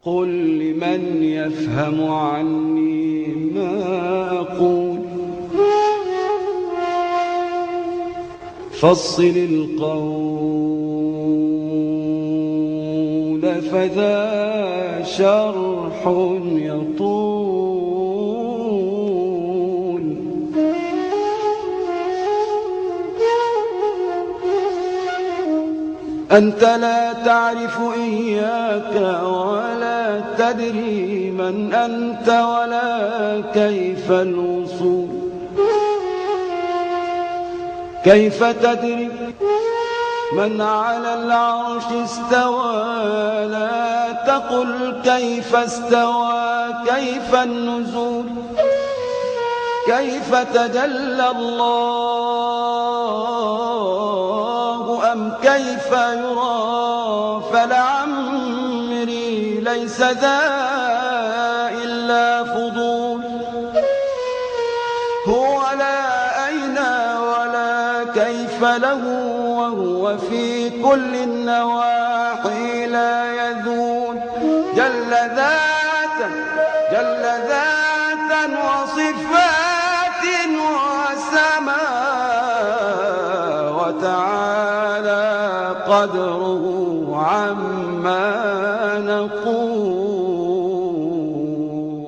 قل لمن يفهم عني ما أقول فصل القول فذا شرح يطول أنت لا تعرف إياك ولا تدري من أنت ولا كيف الوصول كيف تدري من على العرش استوى لا تقل كيف استوى كيف النزول كيف تجلى الله أم كيف يرى فلعمري ليس ذا إلا فضول هو لا أين ولا كيف له وهو في كل النواحي لا يذول جل ذاتا وصفات وسماء وتعالى قدره عما نقول